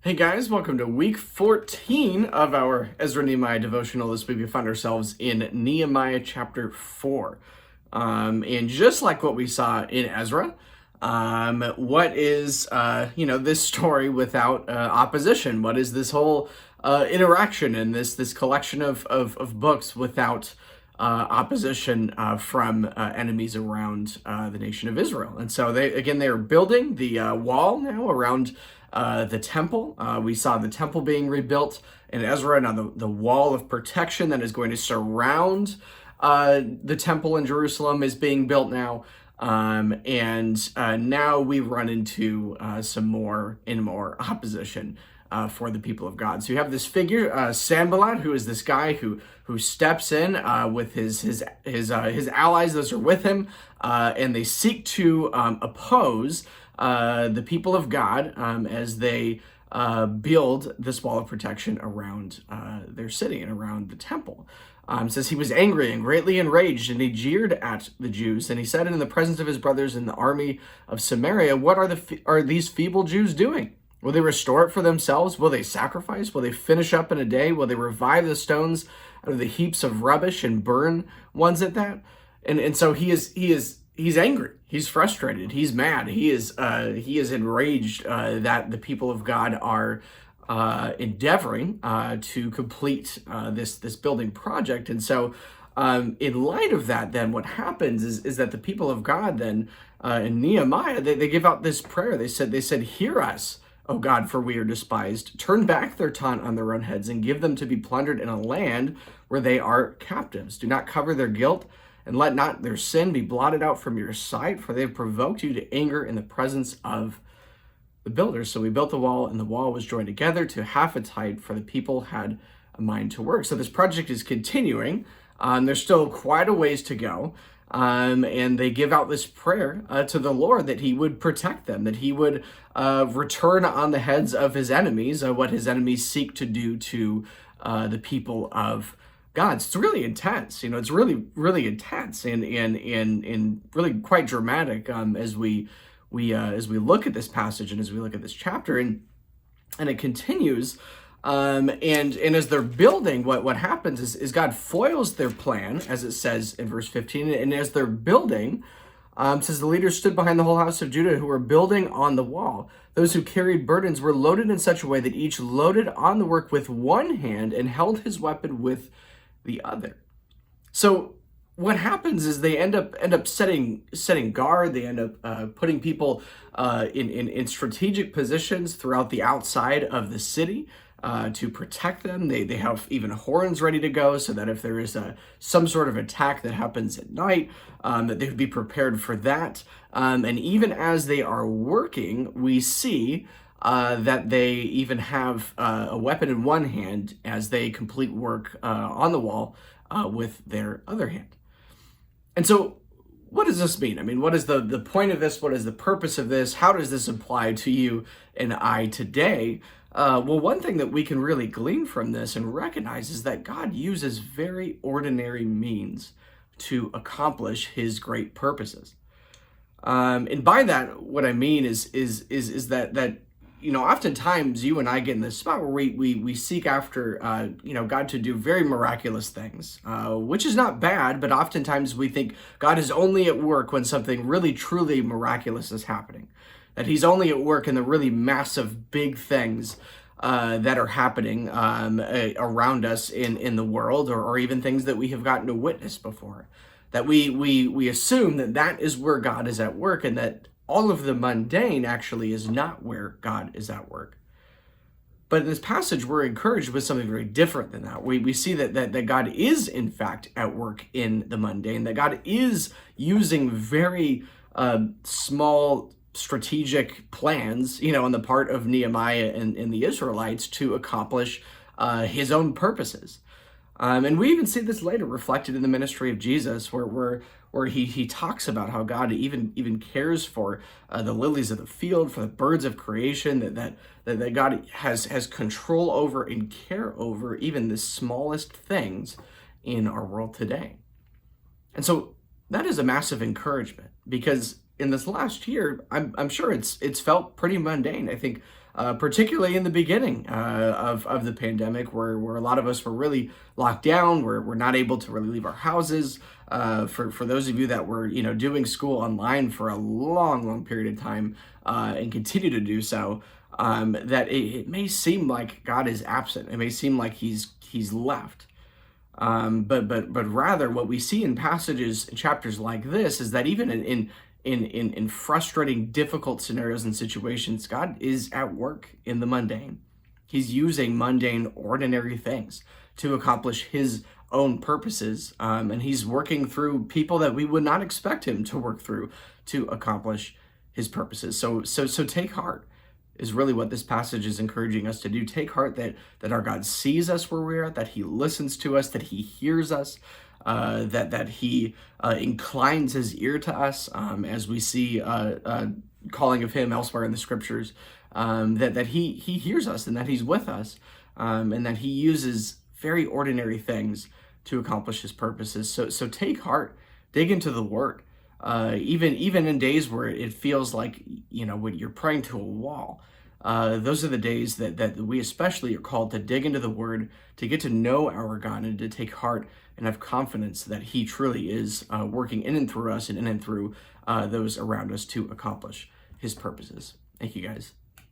Hey guys, welcome to week 14 of our Ezra Nehemiah devotional. This week we find ourselves in Nehemiah chapter 4. And just like what we saw in Ezra, what is, this story without opposition? What is this whole interaction and this collection of books without opposition from enemies around the nation of Israel? And so they are building the wall now around the temple. We saw the temple being rebuilt in Ezra. Now the wall of protection that is going to surround the temple in Jerusalem is being built now. And now we run into some more and more opposition for the people of God. So you have this figure, Sanballat, who is this guy who steps in with his allies. Those are with him, and they seek to oppose the people of God as they build this wall of protection around their city and around the temple. Says he was angry and greatly enraged, and he jeered at the Jews, and he said in the presence of his brothers in the army of Samaria, "What are these feeble Jews doing? Will they restore it for themselves? Will they sacrifice? Will they finish up in a day? Will they revive the stones out of the heaps of rubbish and burn ones at that?" And so he's angry. He's frustrated. He's mad. He is enraged that the people of God are endeavoring to complete this building project. And so, in light of that, then what happens is that the people of God then in Nehemiah they give out this prayer. They said, "Hear us, O God, for we are despised. Turn back their taunt on their own heads and give them to be plundered in a land where they are captives. Do not cover their guilt, and let not their sin be blotted out from your sight, for they have provoked you to anger in the presence of the builders." So we built the wall, and the wall was joined together to half its height, for the people had a mind to work. So this project is continuing. There's still quite a ways to go. And they give out this prayer to the Lord that he would protect them, that he would return on the heads of his enemies, what his enemies seek to do to the people of God. It's really intense. It's really, really intense and really quite dramatic as we look at this passage and as we look at this chapter. And it continues. And as they're building, what happens is God foils their plan, as it says in verse 15. And as they're building, says the leaders stood behind the whole house of Judah who were building on the wall. Those who carried burdens were loaded in such a way that each loaded on the work with one hand and held his weapon with the other. So what happens is they end up setting guard. They end up putting people in strategic positions throughout the outside of the city to protect them. They have even horns ready to go, so that if there is some sort of attack that happens at night, that they would be prepared for that. And even as they are working, we see that they even have a weapon in one hand as they complete work on the wall with their other hand. And so what does this mean? I mean, what is the point of this? What is the purpose of this? How does this apply to you and I today? Well, one thing that we can really glean from this and recognize is that God uses very ordinary means to accomplish his great purposes. And by that, what I mean is that oftentimes you and I get in this spot where we seek after, God to do very miraculous things, which is not bad, but oftentimes we think God is only at work when something really, truly miraculous is happening, that he's only at work in the really massive, big things that are happening around us in the world, or even things that we have gotten to witness before, that we assume that is where God is at work, and that all of the mundane actually is not where God is at work. But in this passage, we're encouraged with something very different than that. We see that God is, in fact, at work in the mundane, that God is using very small strategic plans, on the part of Nehemiah and the Israelites to accomplish his own purposes. And we even see this later reflected in the ministry of Jesus, where he talks about how God even cares for the lilies of the field, for the birds of creation, that God has control over and care over even the smallest things in our world today. And so that is a massive encouragement, because in this last year, I'm sure it's felt pretty mundane. I think particularly in the beginning of the pandemic, where a lot of us were really locked down. We're not able to really leave our houses. For those of you that were doing school online for a long period of time and continue to do so, that it may seem like God is absent. It may seem like he's left. But rather, what we see in passages, chapters like this, is that even in frustrating, difficult scenarios and situations, God is at work in the mundane. He's using mundane, ordinary things to accomplish His own purposes, and He's working through people that we would not expect Him to work through to accomplish His purposes. So take heart is really what this passage is encouraging us to do. Take heart that our God sees us where we are, that He listens to us, that He hears us, that He inclines His ear to us, as we see calling of Him elsewhere in the Scriptures, that He hears us and that He's with us, and that He uses very ordinary things to accomplish His purposes. So take heart, dig into the Word. Even in days where it feels like when you're praying to a wall, those are the days that we especially are called to dig into the Word, to get to know our God, and to take heart and have confidence that He truly is working in and through us and in and through those around us to accomplish His purposes. Thank you, guys.